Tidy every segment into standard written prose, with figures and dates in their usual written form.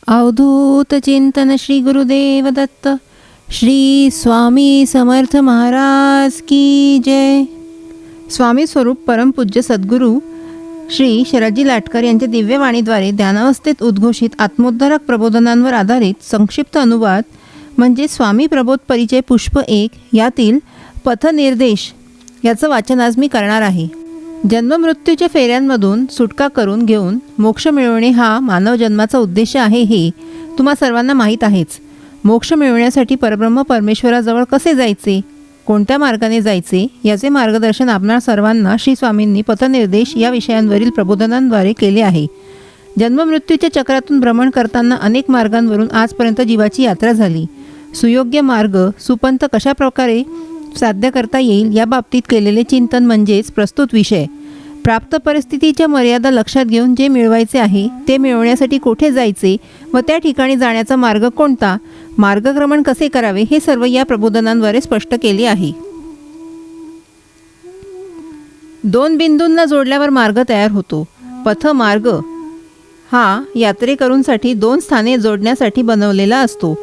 अवधूत चिंतन श्री गुरुदेव दत्त श्री स्वामी समर्थ महाराज की जय। स्वामी स्वरूप परमपूज्य सद्गुरू श्री शरदजी लाटकर यांच्या दिव्यवाणीद्वारे ध्यानावस्थेत उद्घोषित आत्मोद्धारक प्रबोधनांवर आधारित संक्षिप्त अनुवाद म्हणजे स्वामी प्रबोध परिचय पुष्प 1 यातील पथनिर्देश याचं वाचन आज मी करणार आहे। जन्ममृत्यूच्या फेऱ्यांमधून सुटका करून घेऊन मोक्ष मिळवणे हा मानव जन्माचा उद्देश आहे हे तुम्हा सर्वांना माहीत आहेच। मोक्ष मिळवण्यासाठी परब्रह्म परमेश्वराजवळ कसे जायचे, कोणत्या मार्गाने जायचे याचे मार्गदर्शन आपणा सर्वांना श्री स्वामींनी पथनिर्देश या विषयांवरील प्रबोधनांद्वारे केले आहे। जन्ममृत्यूच्या चक्रातून भ्रमण करताना अनेक मार्गांवरून आजपर्यंत जीवाची यात्रा झाली। सुयोग्य मार्ग सुपंथ कशा प्रकारे साध्य करता येईल या बाबतीत केलेले चिंतन म्हणजेच प्रस्तुत विषय। प्राप्त परिस्थितीच्या मर्यादा लक्षात घेऊन जे मिळवायचे आहे ते मिळवण्यासाठी कोठे जायचे व त्या ठिकाणी जाण्याचा मार्ग कोणता, मार्गक्रमण कसे करावे हे सर्व या प्रबोधनांद्वारे स्पष्ट केले आहे। दोन बिंदूंना जोडल्यावर मार्ग तयार होतो। पथमार्ग हा यात्रेकरूंसाठी दोन स्थाने जोडण्यासाठी बनवलेला असतो।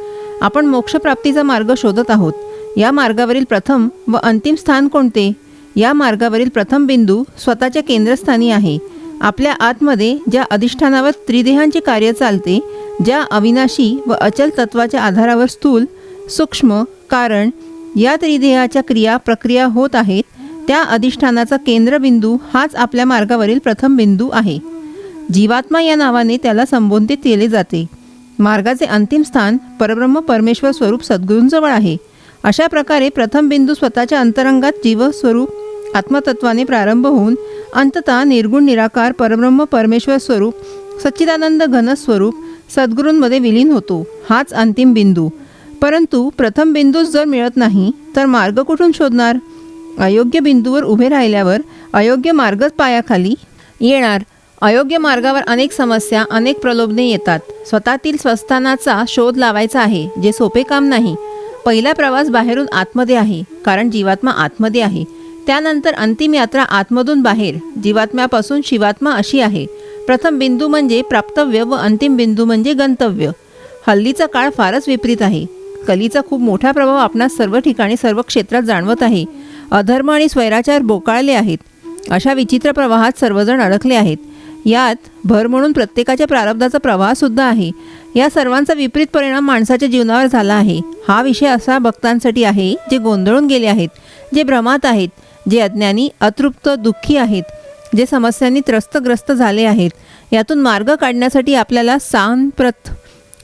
आपण मोक्षप्राप्तीचा मार्ग शोधत आहोत। या मार्गावरील प्रथम व अंतिम स्थान कोणते? या मार्गावरील प्रथम बिंदू स्वतःच्या केंद्रस्थानी आहे। आपल्या आतमध्ये ज्या अधिष्ठानावर त्रिदेहांचे कार्य चालते, ज्या अविनाशी व अचल तत्वाच्या आधारावर स्थूल सूक्ष्म कारण या त्रिदेहाच्या क्रिया प्रक्रिया होत आहेत, त्या अधिष्ठानाचा केंद्रबिंदू हाच आपल्या मार्गावरील प्रथम बिंदू आहे। जीवात्मा या नावाने त्याला संबोधित केले जाते। मार्गाचे अंतिम स्थान परब्रह्म परमेश्वर स्वरूप सद्गुरूंजवळ आहे। अशा प्रकारे प्रथम बिंदू स्वतःच्या अंतरंगात जीवस्वरूप आत्मतत्वाने प्रारंभ होऊन अंततः निर्गुण निराकार परब्रह्म परमेश्वर स्वरूप सच्चिदानंद घनस्वरूप सद्गुरूंमध्ये विलीन होतो। हाच अंतिम बिंदू। परंतु प्रथम बिंदूच जर मिळत नाही तर मार्ग कुठून शोधणार? अयोग्य बिंदूवर उभे राहिल्यावर अयोग्य मार्गच पायाखाली येणार। अयोग्य मार्गावर अनेक समस्या अनेक प्रलोभने येतात। स्वतःतील स्वस्थानाचा शोध लावायचा आहे, जे सोपे काम नाही। पहिला प्रवास बाहेरून आतमध्ये आहे, कारण जीवात्मा आतमध्ये आहे। त्यानंतर अंतिम यात्रा आतमधून बाहेर जीवात्म्यापासून शिवात्मा अशी आहे। प्रथम बिंदू म्हणजे प्राप्तव्य व अंतिम बिंदू म्हणजे गंतव्य। हल्लीचा काळ फारच विपरीत आहे। कलीचा खूप मोठा प्रभाव आपणास सर्व ठिकाणी सर्व क्षेत्रात जाणवत आहे। अधर्म आणि स्वैराचार बोकाळले आहेत। अशा विचित्र प्रवाहात सर्वजण अडकले आहेत। यात भर म्हणून प्रत्येकाच्या प्रारब्धाचा प्रवाहसुद्धा आहे। या सर्वांचा विपरीत परिणाम माणसाच्या जीवनावर झाला आहे। हा विषय असा भक्तांसाठी आहे जे गोंधळून गेले आहेत, जे भ्रमात आहेत, जे अज्ञानी अतृप्त दुःखी आहेत, जे समस्यांनी त्रस्तग्रस्त झाले आहेत। यातून मार्ग काढण्यासाठी आपल्याला सांप्रत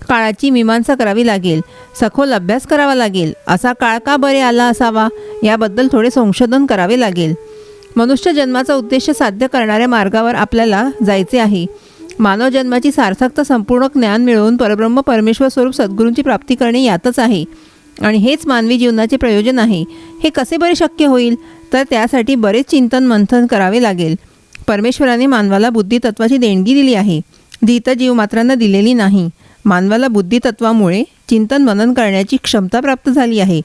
काळाची मीमांसा करावी लागेल, सखोल अभ्यास करावा लागेल। असा काळ का बरे आला असावा याबद्दल थोडे संशोधन करावे लागेल। मनुष्य जन्माचा उद्देश साध्य करणाऱ्या मार्गावर आपल्याला जायचे आहे। मानव जन्माची सार्थकता संपूर्ण ज्ञान मिळवून परब्रह्म परमेश्वर स्वरूप सद्गुरूंची प्राप्ती करणे यातच आहे आणि हेच मानवी जीवनाचे प्रयोजन आहे। हे कसे बरे शक्य होईल? तर त्यासाठी बरेच चिंतन मंथन करावे लागेल। परमेश्वराने मानवाला बुद्धितत्वाची देणगी दिली आहे, जी इतर जीवमात्रांना दिलेली नाही। मानवाला बुद्धितत्वामुळे चिंतन मनन करण्याची क्षमता प्राप्त झाली आहे।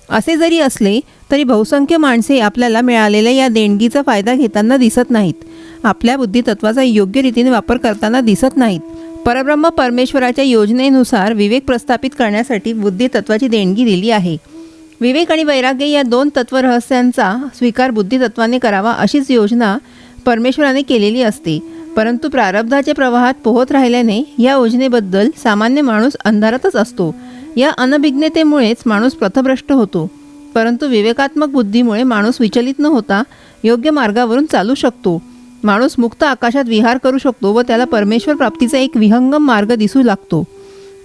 असे जरी असले तरी बहुसंख्य माणसे आपल्याला मिळालेल्या या देणगीचा फायदा घेताना दिसत नाहीत, आपल्या बुद्धितत्वाचा योग्य रीतीने वापर करताना दिसत नाहीत। परब्रह्म परमेश्वराच्या योजनेनुसार विवेक प्रस्थापित करण्यासाठी बुद्धितत्वाची देणगी दिली आहे। विवेक आणि वैराग्य या दोन तत्वरहस्यांचा स्वीकार बुद्धितत्वाने करावा अशीच योजना परमेश्वराने केलेली असते। परंतु प्रारब्धाच्या प्रवाहात पोहत राहिल्याने या योजनेबद्दल सामान्य माणूस अंधारातच असतो। या अनभिज्ञतेमुळेच माणूस पथभ्रष्ट होतो। परंतु विवेकात्मक बुद्धीमुळे माणूस विचलित न होता योग्य मार्गावरून चालू शकतो। माणूस मुक्त आकाशात विहार करू शकतो व त्याला परमेश्वर प्राप्तीचा एक विहंगम मार्ग दिसू लागतो।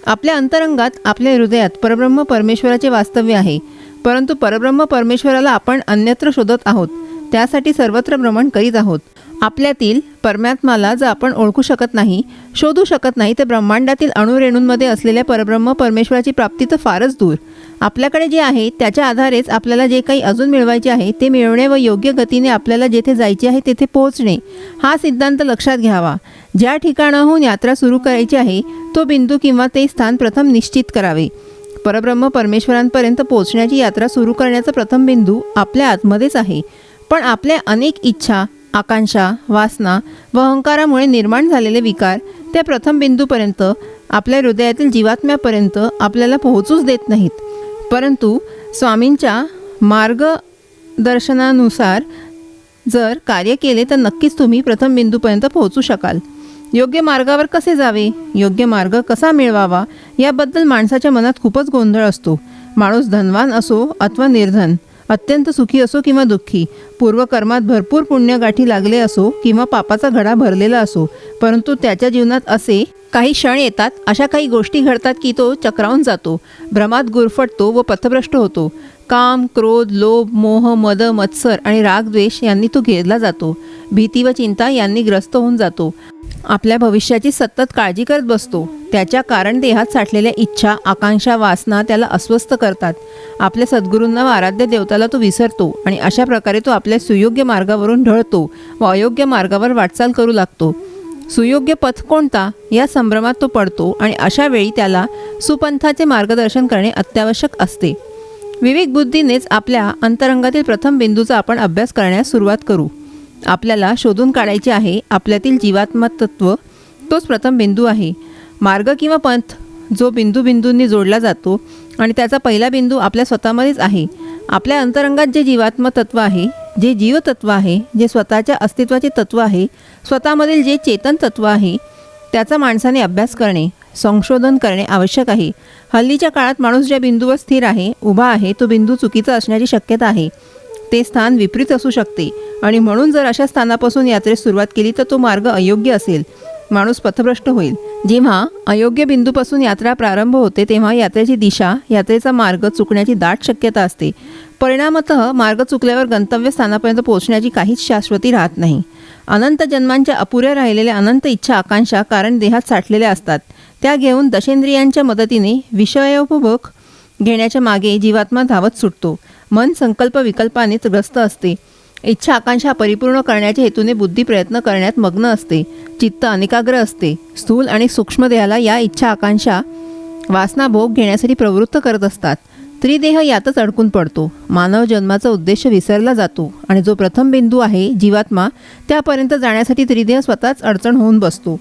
आपल्या अंतरंगात आपल्या हृदयात परब्रह्म परमेश्वराचे वास्तव्य आहे, परंतु परब्रह्म परमेश्वराला आपण अन्यत्र शोधत आहोत। त्यासाठी सर्वत्र भ्रमण करीत आहोत। आपल्यातील परमात्माला जर आपण ओळखू शकत नाही, शोधू शकत नाही, तर ब्रह्मांडातील अणुरेणूंमध्ये असलेल्या परब्रह्म परमेश्वराची प्राप्ती तर फारच दूर। आपल्याकडे जे आहे त्याच्या आधारेच आपल्याला जे काही अजून मिळवायचे आहे ते मिळवणे व योग्य गतीने आपल्याला जेथे जायचे आहे तेथे पोहोचणे हा सिद्धांत लक्षात घ्यावा। ज्या ठिकाणाहून यात्रा सुरू करायची आहे तो बिंदू किंवा ते स्थान प्रथम निश्चित करावे। परब्रह्म परमेश्वरांपर्यंत पोहोचण्याची यात्रा सुरू करण्याचा प्रथम बिंदू आपल्या आतमध्येच आहे। पण आपल्या अनेक इच्छा आकांक्षा वासना व अहंकारामुळे निर्माण झालेले विकार त्या प्रथम बिंदूपर्यंत आपल्या हृदयातील जीवात्म्यापर्यंत आपल्याला पोहोचूच देत नाहीत. परंतु स्वामींच्या मार्गदर्शनानुसार जर कार्य केले तर नक्कीच तुम्ही प्रथम बिंदूपर्यंत पोहोचू शकाल. योग्य मार्गावर कसे जावे, योग्य मार्ग कसा मिळवावा याबद्दल माणसाच्या मनात खूपच गोंधळ असतो. माणूस धनवान असो अथवा निर्धन, अत्यंत सुखी असो किंवा दुःखी, पूर्वकर्मात भरपूर पुण्यगाठी लागले असो किंवा पापाचा घडा भरलेला असो, परंतु त्याच्या जीवनात असे काही क्षण येतात, अशा काही गोष्टी घडतात की तो चक्रावून जातो, भ्रमात गुरफटतो व पथभ्रष्ट होतो. काम, क्रोध, लोभ, मोह, मद, मत्सर आणि रागद्वेष यांनी तो घेरला जातो. भीती व चिंता यांनी ग्रस्त होऊन जातो. आपल्या भविष्याची सतत काळजी करत बसतो. त्याच्या कारण देहात साठलेल्या इच्छा, आकांक्षा, वासना त्याला अस्वस्थ करतात. आपल्या सद्गुरूंना व आराध्य देवताला तो विसरतो आणि अशा प्रकारे तो आपल्या सुयोग्य मार्गावरून ढळतो व अयोग्य मार्गावर वाटचाल करू लागतो. सुयोग्य पथ कोणता या संभ्रमात तो पडतो आणि अशा वेळी त्याला सुपंथाचे मार्गदर्शन करणे अत्यावश्यक असते. विवेक बुद्धीनेच आपल्या अंतरंगातील प्रथम बिंदूचा आपण अभ्यास करण्यास सुरुवात करू. आपल्याला शोधून काढायचे आहे आपल्यातील जीवात्मतत्व, तोच प्रथम बिंदू आहे. मार्ग किंवा पंथ जो बिंदूंनी जोडला जातो आणि त्याचा पहिला बिंदू आपल्या स्वतःमध्येच आहे. आपल्या अंतरंगात जे जीवात्मतत्व आहे, जे जीवतत्व आहे, जे स्वतःच्या अस्तित्वाचे तत्व आहे, स्वतःमधील जे चेतन तत्व आहे, त्याचा माणसाने अभ्यास करणे, संशोधन करणे आवश्यक आहे. हल्लीच्या काळात माणूस ज्या बिंदूवर स्थिर आहे, उभा आहे, तो बिंदू चुकीचा असण्याची शक्यता आहे. ते स्थान विपरीत असू शकते आणि म्हणून जर अशा स्थानापासून यात्रेस सुरुवात केली तर तो मार्ग अयोग्य असेल. माणूस पथभ्रष्ट होईल. जेव्हा अयोग्य बिंदूपासून यात्रा प्रारंभ होते तेव्हा यात्रेची दिशा, यात्रेचा मार्ग चुकण्याची दाट शक्यता असते. परिणामतः मार्ग चुकल्यावर गंतव्यस्थानापर्यंत पोहोचण्याची काहीच शाश्वती राहत नाही. अनंत जन्मांच्या अपुऱ्या राहिलेल्या अनंत इच्छा, आकांक्षा कारण देहात साठलेल्या असतात. त्या घेऊन दशेंद्रियांच्या मदतीने विषयोपभोग घेण्याच्या मागे जीवात्मा धावत सुटतो. मन संकल्प विकल्पाने ग्रस्त असते. इच्छा आकांक्षा परिपूर्ण करण्याच्या हेतूने बुद्धी प्रयत्न करण्यात मग्न असते. चित्त अनेकाग्र असते. स्थूल आणि सूक्ष्म देहाला या इच्छा आकांक्षा वासना भोग घेण्यासाठी प्रवृत्त करत असतात. त्रिदेह यातच अडकून पडतो. मानव जन्माचा उद्देश विसरला जातो आणि जो प्रथम बिंदू आहे जीवात्मा, त्यापर्यंत जाण्यासाठी त्रिदेह स्वतःच अडचण होऊन बसतो.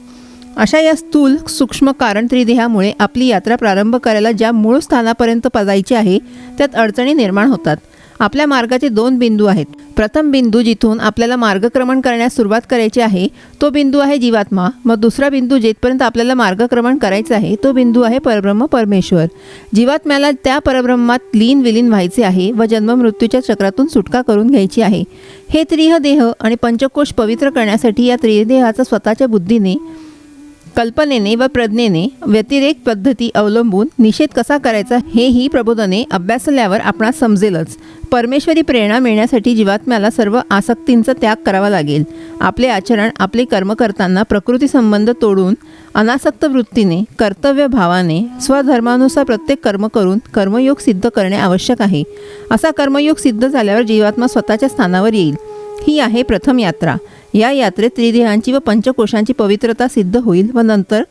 अशा या स्थूल सूक्ष्म कारण त्रिदेहामुळे आपली यात्रा प्रारंभ करायला ज्या मूळ स्थानापर्यंत जायचे आहे त्यात अडचणी निर्माण होतात. आपल्या मार्गाचे 2 बिंदू आहेत. प्रथम बिंदू जिथून आपल्याला मार्गक्रमण करण्यास सुरुवात करायची आहे तो बिंदू आहे जीवात्मा. मग दुसरा बिंदू जेथपर्यंत आपल्याला मार्गक्रमण करायचं आहे तो बिंदू आहे परब्रह्म परमेश्वर. जीवात्म्याला त्या परब्रह्मात विलीन व्हायचे आहे व जन्ममृत्यूच्या चक्रातून सुटका करून घ्यायची आहे. हे त्रिह देह आणि पंचकोश पवित्र करण्यासाठी या त्रिदेहाचा स्वतःच्या बुद्धीने, कल्पनेने व प्रज्ञेने व्यतिरेक पद्धती अवलंबून निषेध कसा करायचा हेही प्रबोधने अभ्यासल्यावर आपणास समजेलच. परमेश्वरी प्रेरणा मिळण्यासाठी जीवात्म्याला सर्व आसक्तींचा त्याग करावा लागेल. आपले आचरण, आपले कर्म करताना प्रकृती संबंध तोडून अनासक्त वृत्तीने, कर्तव्य भावाने, स्वधर्मानुसार प्रत्येक कर्म करून कर्मयोग सिद्ध करणे आवश्यक आहे. असा कर्मयोग सिद्ध झाल्यावर जीवात्मा स्वतःच्या स्थानावर येईल. ही आहे प्रथम यात्रा. या यात्रेत त्रिदेहांची व पंचकोशांची पवित्रता सिद्ध होईल व नंतर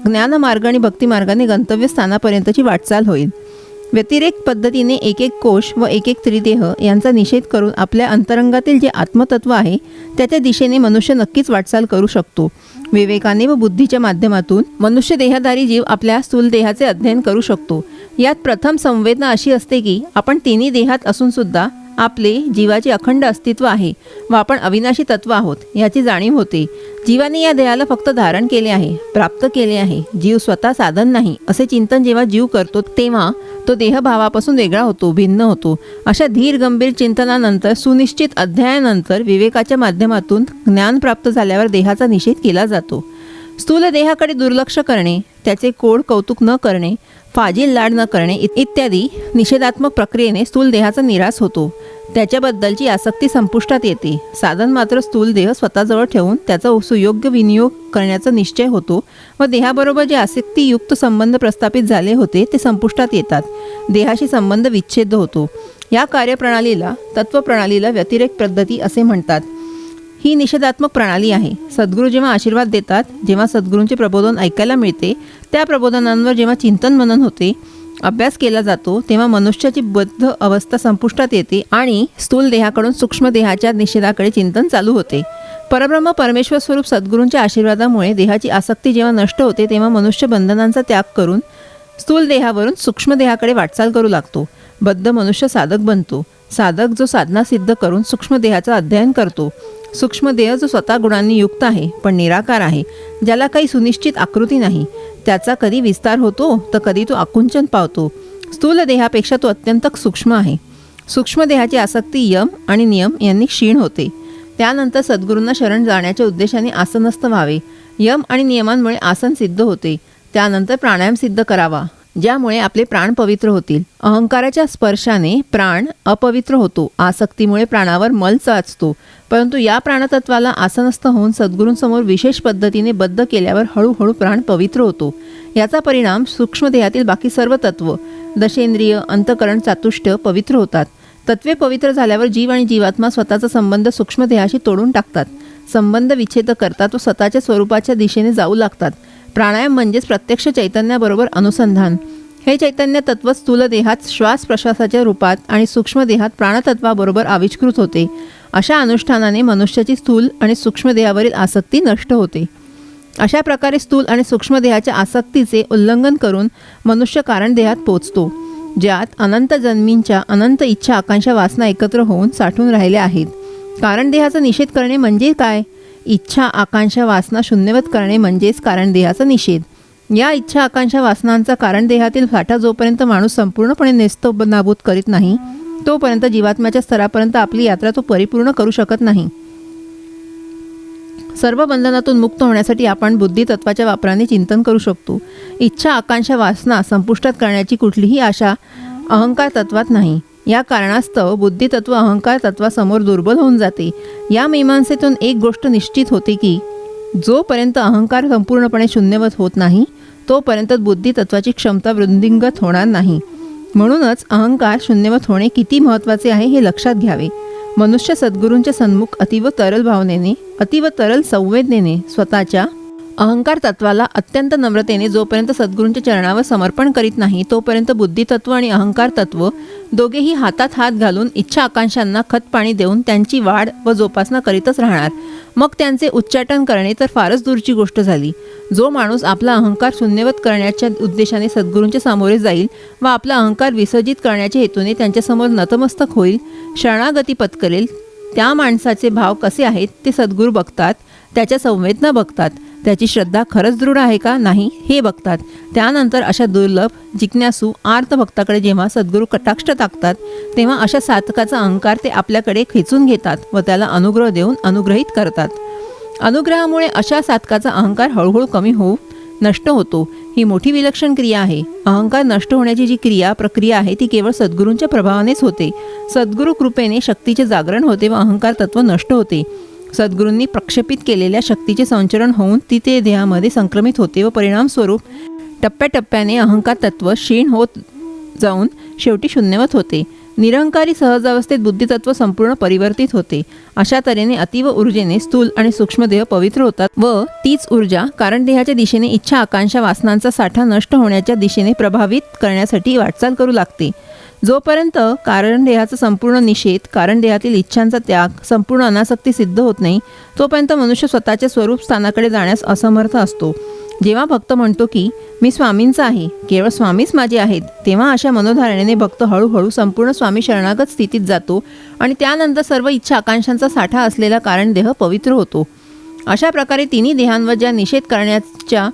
ज्ञानमार्ग आणि भक्तिमार्गाने गंतव्यस्थानापर्यंतची वाटचाल होईल. व्यतिरेक पद्धतीने एक एक कोश व एक एक त्रिदेह यांचा निषेध करून आपल्या अंतरंगातील जे आत्मतत्व आहे त्याच्या दिशेने मनुष्य नक्कीच वाटचाल करू शकतो. विवेकाने व बुद्धीच्या माध्यमातून मनुष्य देहधारी जीव आपल्या स्थूल देहाचे अध्ययन करू शकतो. यात प्रथम संवेदना अशी असते की आपण तिन्ही देहात असूनसुद्धा आपले जीवाचे अखंड अस्तित्व आहे व आपण अविनाशी तत्व आहोत याची जाणीव होते. जीवाने या देहाला फक्त धारण केले आहे, प्राप्त केले आहे. जीव स्वतः साधन नाही असे चिंतन जेव्हा जीव करतो तेव्हा तो देहभावापासून वेगळा होतो, भिन्न होतो. अशा धीर गंभीर चिंतनानंतर, सुनिश्चित अध्ययनानंतर विवेकाच्या माध्यमातून ज्ञान प्राप्त झाल्यावर देहाचा निषेध केला जातो. स्थूल देहाकडे दुर्लक्ष करणे, त्याचे कोड कौतुक न करणे, फाजील लाड न करणे इत्यादी निषेधात्मक प्रक्रियेने स्थूल देहाचा निराश होतो. त्याच्याबद्दलची आसक्ती संपुष्टात येते. साधन मात्र स्थूल देह स्वतःजवळ ठेवून त्याचा सुयोग्य विनियोग करण्याचा निश्चय होतो व देहाबरोबर जे आसक्तीयुक्त संबंध प्रस्थापित झाले होते ते संपुष्टात येतात. देहाशी संबंध विच्छेद होतो. या कार्यप्रणालीला, तत्वप्रणालीला व्यतिरेक पद्धती असे म्हणतात. ही निषेधात्मक प्रणाली आहे. सद्गुरू जेव्हा आशीर्वाद देतात, जेव्हा सद्गुरूंचे प्रबोधन ऐकायला मिळते, त्या प्रबोधनांवर जेव्हा चिंतन मनन होते, अभ्यास केला जातो, तेव्हा मनुष्याची बद्ध अवस्था संपुष्टात येते आणि स्थूल देहाकडून सूक्ष्म देहाच्या निषेधाकडे चिंतन चालू होते. परब्रह्म परमेश्वर स्वरूप सद्गुरूंच्या आशीर्वादामुळे देहाची आसक्ती जेव्हा नष्ट होते तेव्हा मनुष्य बंधनांचा त्याग करून स्थूल देहावरून सूक्ष्म देहाकडे वाटचाल करू लागतो. बद्ध मनुष्य साधक बनतो. साधक जो साधना सिद्ध करून सूक्ष्म देहाचं अध्ययन करतो. सूक्ष्म देह जो स्वतः गुणांनी युक्त आहे पण निराकार आहे, ज्याला काही सुनिश्चित आकृती नाही, त्याचा कधी विस्तार होतो तर कधी तो आकुंचन पावतो. स्थूल देहापेक्षा तो अत्यंत सूक्ष्म आहे. सूक्ष्म देहाची आसक्ती यम आणि नियम यांनी क्षीण होते. त्यानंतर सद्गुरूंना शरण जाण्याच्या उद्देशाने आसनस्थ व्हावे. यम आणि नियमांमुळे आसन सिद्ध होते. त्यानंतर प्राणायाम सिद्ध करावा, ज्यामुळे आपले प्राण पवित्र होतील. अहंकाराच्या स्पर्शाने प्राण अपवित्र होतो. आसक्तीमुळे प्राणावर मल साचतो. परंतु या प्राणतत्वाला आसनस्थ होऊन सद्गुरूंसमोर विशेष पद्धतीने बद्ध केल्यावर हळूहळू प्राण पवित्र होतो. याचा परिणाम सूक्ष्म देहातील बाकी सर्व तत्व, दशेंद्रिय, अंतकरण, चातुष्ट पवित्र होतात. तत्वे पवित्र झाल्यावर जीव आणि जीवात्मा स्वतःचा संबंध सूक्ष्म देहाशी तोडून टाकतात. संबंध विच्छेद करतात व स्वतःच्या स्वरूपाच्या दिशेने जाऊ लागतात. प्राणायाम म्हणजेच प्रत्यक्ष चैतन्याबरोबर अनुसंधान. हे चैतन्य तत्व स्थूल देहात श्वास प्रश्वासाच्या रूपात आणि सूक्ष्म देहात प्राणतत्वाबरोबर आविष्कृत होते. अशा अनुष्ठानाने मनुष्याची स्थूल आणि सूक्ष्म देहावरील आसक्ती नष्ट होते. अशा प्रकारे स्थूल आणि सूक्ष्म देहाच्या आसक्तीचे उल्लंघन करून मनुष्य कारण देहात पोचतो, ज्यात अनंत जन्मींच्या अनंत इच्छा आकांक्षा वासना एकत्र होऊन साठून राहिल्या आहेत. कारण देहाचा निषेध करणे म्हणजे काय? इच्छा आकांक्षा वासना शून्यवत करणे म्हणजेच कारण देहाचा निषेध. या इच्छा आकांक्षा वासनांचा कारण देहातील साठा जोपर्यंत माणूस संपूर्णपणे नेस्तनाबूत करीत नाही तोपर्यंत जीवात्म्याच्या स्तरापर्यंत आपली यात्रा तो परिपूर्ण करू शकत नाही. सर्व बंधनातून मुक्त होण्यासाठी आपण बुद्धितत्वाच्या वापराने चिंतन करू शकतो. इच्छा आकांक्षा वासना संपुष्टात करण्याची कुठलीही आशा अहंकार तत्वात नाही. या कारणास्तव बुद्धितत्व अहंकार तत्वासमोर दुर्बल होऊन जाते. या मीमांसेतून एक गोष्ट निश्चित होते की जोपर्यंत अहंकार संपूर्णपणे शून्यवत होत नाही तोपर्यंत बुद्धितत्वाची क्षमता वृद्धिंगत होणार नाही. म्हणूनच अहंकार शून्यवत होणे किती महत्त्वाचे आहे हे लक्षात घ्यावे. मनुष्य सद्गुरूंच्या सन्मुख अतीव तरल भावनेने, अतीव तरल संवेदनेने स्वतःच्या अहंकार तत्वाला अत्यंत नम्रतेने जोपर्यंत सद्गुरूंच्या चरणावर समर्पण करीत नाही तोपर्यंत बुद्धितत्व आणि अहंकार तत्व दोघेही हातात हात घालून इच्छा आकांक्षांना खतपाणी देऊन त्यांची वाढ व जोपासना करीतच राहणार. मग त्यांचे उच्चाटन करणे तर फारच दूरची गोष्ट झाली. जो माणूस आपला अहंकार शून्यवत करण्याच्या उद्देशाने सद्गुरूंच्या सामोरे जाईल व आपला अहंकार विसर्जित करण्याच्या हेतूने त्यांच्यासमोर नतमस्तक होईल, शरणागती पत्करेल, त्या माणसाचे भाव कसे आहेत ते सद्गुरू बघतात. त्याच्या संवेदना बघतात. त्याची श्रद्धा खरंच दृढ आहे का नाही हे बघतात. त्यानंतर अशा दुर्लभ, जिज्ञासू, आर्त भक्ताकडे जेव्हा सद्गुरू कटाक्ष टाकतात तेव्हा अशा साधकाचा अहंकार ते आपल्याकडे खेचून घेतात व त्याला अनुग्रह देऊन अनुग्रहित करतात. अनुग्रहामुळे अशा साधकाचा अहंकार हळूहळू कमी होऊ नष्ट होतो. ही मोठी विलक्षण क्रिया आहे. अहंकार नष्ट होण्याची जी प्रक्रिया आहे ती केवळ सद्गुरूंच्या प्रभावानेच होते. सद्गुरू कृपेने शक्तीचे जागरण होते व अहंकार तत्व नष्ट होते. सद्गुरूंनी प्रक्षेपित केलेल्या शक्तीचे संचरण होऊन ती ते देहामध्ये संक्रमित होते व परिणामस्वरूप टप्प्याटप्प्याने अहंकार तत्व क्षीण होत जाऊन शेवटी शून्यवत होते. निरंकारी सहजावस्थेत बुद्धितत्व संपूर्ण परिवर्तित होते. अशा तऱ्हेने अतीव ऊर्जेने स्थूल आणि सूक्ष्म देह पवित्र होतात व तीच ऊर्जा कारण देहाच्या दिशेने इच्छा आकांक्षा वासनांचा साठा नष्ट होण्याच्या दिशेने प्रभावित करण्यासाठी वाटचाल करू लागते. जोपर्यंत कारण देहाचा संपूर्ण निषेध, कारण देहातील इच्छांचा त्याग, संपूर्ण अनासक्ती सिद्ध होत नाही तोपर्यंत मनुष्य स्वतःच्या स्वरूप स्थानाकडे जाण्यास असमर्थ असतो. जेव्हा भक्त म्हणतो की मी स्वामींचा आहे, केवळ स्वामीच माझे आहेत, तेव्हा अशा मनोधारणेने भक्त हळूहळू संपूर्ण स्वामी शरणागत स्थितीत जातो आणि त्यानंतर सर्व इच्छा आकांक्षांचा साठा असलेला कारण देह पवित्र होतो. अशा प्रकारे तिन्ही देहांवर ज्या निषेध करण्याच्या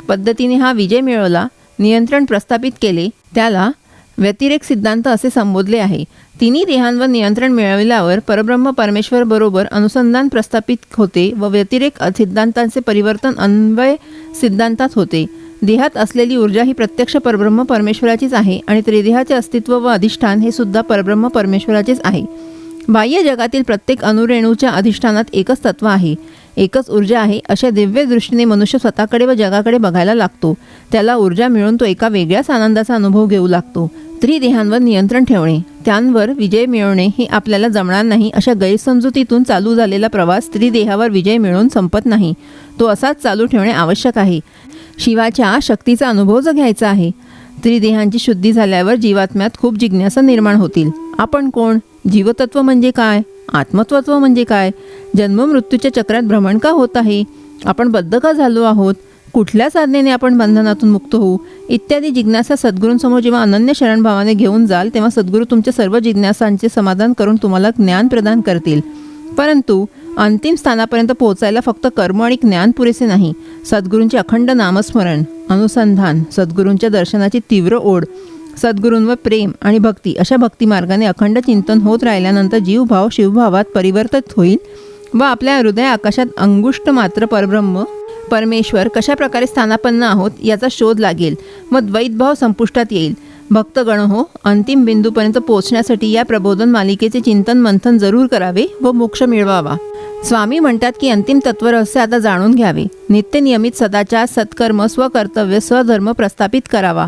पद्धतीने हा विजय मिळवला, नियंत्रण प्रस्थापित केले, त्याला व्यतिरेक सिद्धांत असे संबोधले आहे. तिन्ही देहांवर नियंत्रण मिळविल्यावर परब्रह्म परमेश्वर बरोबर अनुसंधान प्रस्थापित होते व व्यतिरेक सिद्धांतांचे परिवर्तन अन्वय सिद्धांतात होते. देहात असलेली ऊर्जा ही प्रत्यक्ष परब्रह्म परमेश्वराचीच आहे आणि त्रिदेहाचे अस्तित्व व अधिष्ठान हे सुद्धा परब्रह्म परमेश्वराचेच आहे. बाह्य जगातील प्रत्येक अणुरेणूच्या अधिष्ठानात एकच तत्व आहे, एकच ऊर्जा आहे. अशा दिव्य दृष्टीने मनुष्य स्वतःकडे व जगाकडे बघायला लागतो. त्याला ऊर्जा मिळून तो एका वेगळ्याच आनंदाचा अनुभव घेऊ लागतो. त्रिदेहांवर नियंत्रण ठेवणे, त्यांवर विजय मिळवणे हे आपल्याला जमणार नाही. अशा गैरसमजुतीतून चालू झालेला प्रवास त्रिदेहावर विजय मिळवून संपत नाही. तो असाच चालू ठेवणे आवश्यक आहे. शिवाच्या शक्तीचा अनुभव जो घ्यायचा आहे. त्रिदेहांची शुद्धी झाल्यावर जीवात्म्यात खूप जिज्ञासा निर्माण होतील. आपण कोण? जीवतत्व म्हणजे काय? आत्मतत्व म्हणजे काय? जन्ममृत्यूच्या चक्रात भ्रमण का होत आहे? आपण बद्ध का झालो आहोत? कुठल्या साधनेने आपण बंधनातून मुक्त होऊ? इत्यादी जिज्ञासा सद्गुरूंसमोर जेव्हा अनन्य शरणभावाने घेऊन जाल तेव्हा सद्गुरू तुमच्या सर्व जिज्ञासांचे समाधान करून तुम्हाला ज्ञान प्रदान करतील. परंतु अंतिम स्थानापर्यंत पोहोचायला फक्त कर्म आणि ज्ञान पुरेसे नाही. सद्गुरूंचे अखंड नामस्मरण, अनुसंधान, सद्गुरूंच्या दर्शनाची तीव्र ओढ, सद्गुरूंवर प्रेम आणि भक्ती अशा भक्तिमार्गाने अखंड चिंतन होत राहिल्यानंतर जीवभाव शिवभावात परिवर्तित होईल व आपल्या हृदय आकाशात अंगुष्ट मात्र परब्रह्म परमेश्वर कशा प्रकारे स्थानापन्न आहोत याचा शोध लागेल व द्वैतभाव संपुष्टात येईल. भक्तगण हो, अंतिम बिंदूपर्यंत पोहोचण्यासाठी या प्रबोधन मालिकेचे चिंतन मंथन जरूर करावे व मोक्ष मिळवावा. स्वामी म्हणतात की अंतिम तत्वरहस्य आता जाणून घ्यावे. नित्य नियमित सदाचार, सत्कर्म, स्वकर्तव्य, स्वधर्म प्रस्थापित करावा.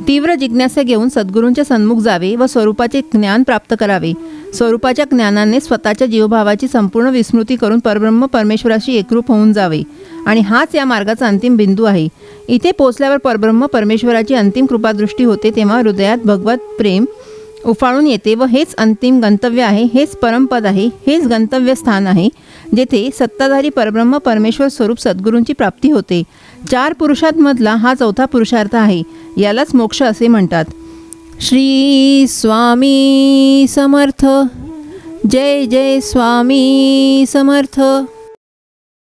तीव्र जिज्ञासा घेऊन सद्गुरूंच्या सन्मुख जावे व स्वरूपाचे ज्ञान प्राप्त करावे. स्वरूपाच्या ज्ञानाने स्वतःच्या जीवभावाची संपूर्ण विस्मृती करून परब्रह्म परमेश्वराशी एकरूप होऊन जावे आणि हाच या मार्गाचा अंतिम बिंदू आहे. इथे पोचल्यावर परब्रह्म परमेश्वराची अंतिम कृपादृष्टी होते तेव्हा हृदयात भगवत प्रेम उफाळून येते व हेच अंतिम गंतव्य आहे, हेच परमपद आहे, हेच गंतव्य स्थान आहे जेथे सत्ताधारी परब्रह्म परमेश्वर स्वरूप सद्गुरूंची प्राप्ती होते. 4 पुरुषांमधला हा चौथा पुरुषार्थ आहे. यालाच मोक्ष असे म्हणतात. श्री स्वामी समर्थ. जय जय स्वामी समर्थ.